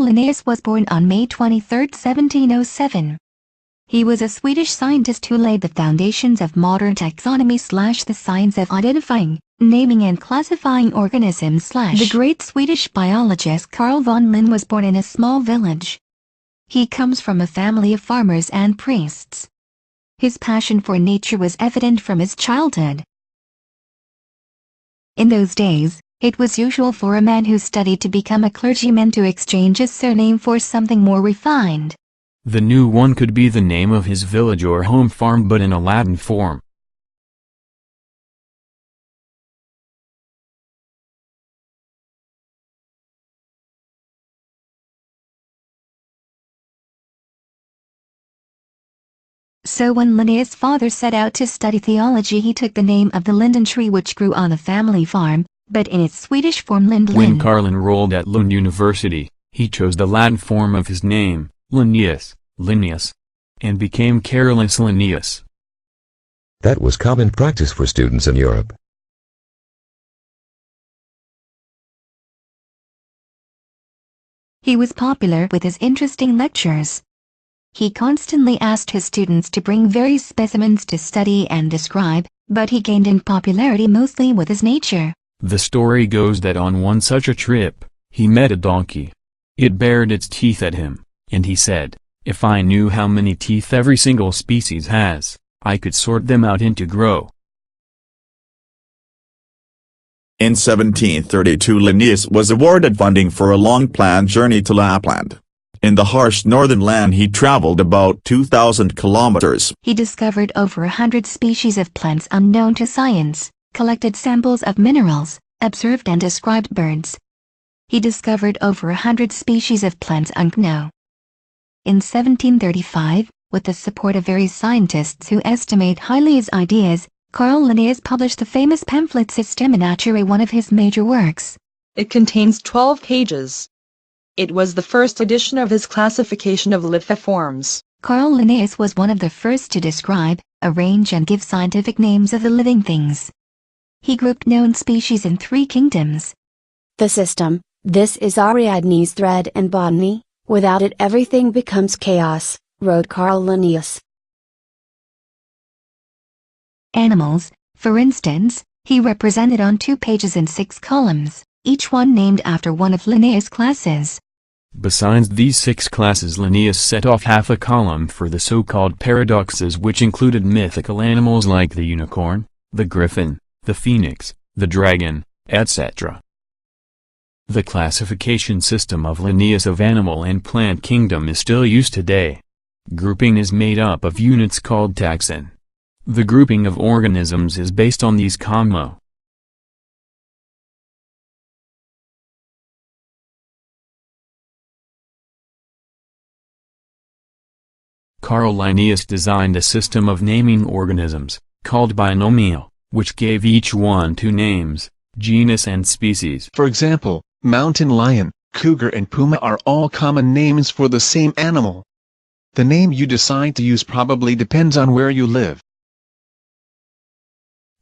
Carl Linnaeus was born on May 23, 1707. He was a Swedish scientist who laid the foundations of modern taxonomy/the science of identifying, naming and classifying organisms/ The great Swedish biologist Carl von Linné was born in a small village. He comes from a family of farmers and priests. His passion for nature was evident from his childhood. In those days, it was usual for a man who studied to become a clergyman to exchange his surname for something more refined. The new one could be the name of his village or home farm but in a Latin form. So when Linnaeus' father set out to study theology, he took the name of the linden tree which grew on the family farm, but in its Swedish form Lindlin. When Carl enrolled at Lund University, he chose the Latin form of his name, Linnaeus, and became Carolus Linnaeus. That was common practice for students in Europe. He was popular with his interesting lectures. He constantly asked his students to bring various specimens to study and describe, but he gained in popularity mostly with his nature. The story goes that on one such a trip, he met a donkey. It bared its teeth at him, and he said, "If I knew how many teeth every single species has, I could sort them out into grow." In 1732 Linnaeus was awarded funding for a long-planned journey to Lapland. In the harsh northern land he traveled about 2,000 kilometers. He discovered over 100 species of plants unknown to science, collected samples of minerals, observed and described birds. He discovered over 100 species of plants unknown. In 1735, with the support of various scientists who estimate highly his ideas, Carl Linnaeus published the famous pamphlet Systema Naturae, one of his major works. It contains 12 pages. It was the first edition of his classification of lithoforms. Carl Linnaeus was one of the first to describe, arrange and give scientific names of the living things. He grouped known species in 3 kingdoms. The system, this is Ariadne's thread in botany, without it everything becomes chaos, wrote Carl Linnaeus. Animals, for instance, he represented on 2 pages in 6 columns, each one named after one of Linnaeus' classes. Besides these 6 classes, Linnaeus set off half a column for the so-called paradoxes, which included mythical animals like the unicorn, the griffin, the phoenix, the dragon, etc. The classification system of Linnaeus of animal and plant kingdom is still used today. Grouping is made up of units called taxon. The grouping of organisms is based on these comma. Carl Linnaeus designed a system of naming organisms, called binomial, which gave each one 2 names, genus and species. For example, mountain lion, cougar and puma are all common names for the same animal. The name you decide to use probably depends on where you live.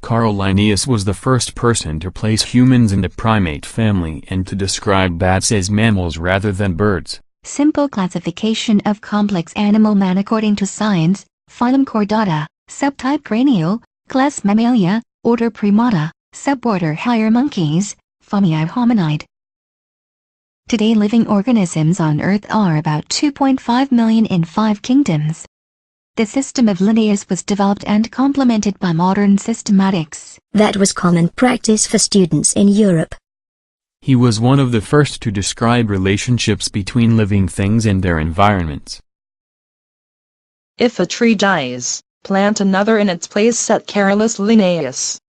Carl Linnaeus was the first person to place humans in the primate family and to describe bats as mammals rather than birds. Simple classification of complex animal man according to science, phylum Chordata, subtype Cranial, class Mammalia, order Primata, suborder Higher monkeys, family Hominid. Today living organisms on Earth are about 2.5 million in 5 kingdoms. The system of Linnaeus was developed and complemented by modern systematics. That was common practice for students in Europe. He was one of the first to describe relationships between living things and their environments. If a tree dies, plant another in its place, said Carolus Linnaeus.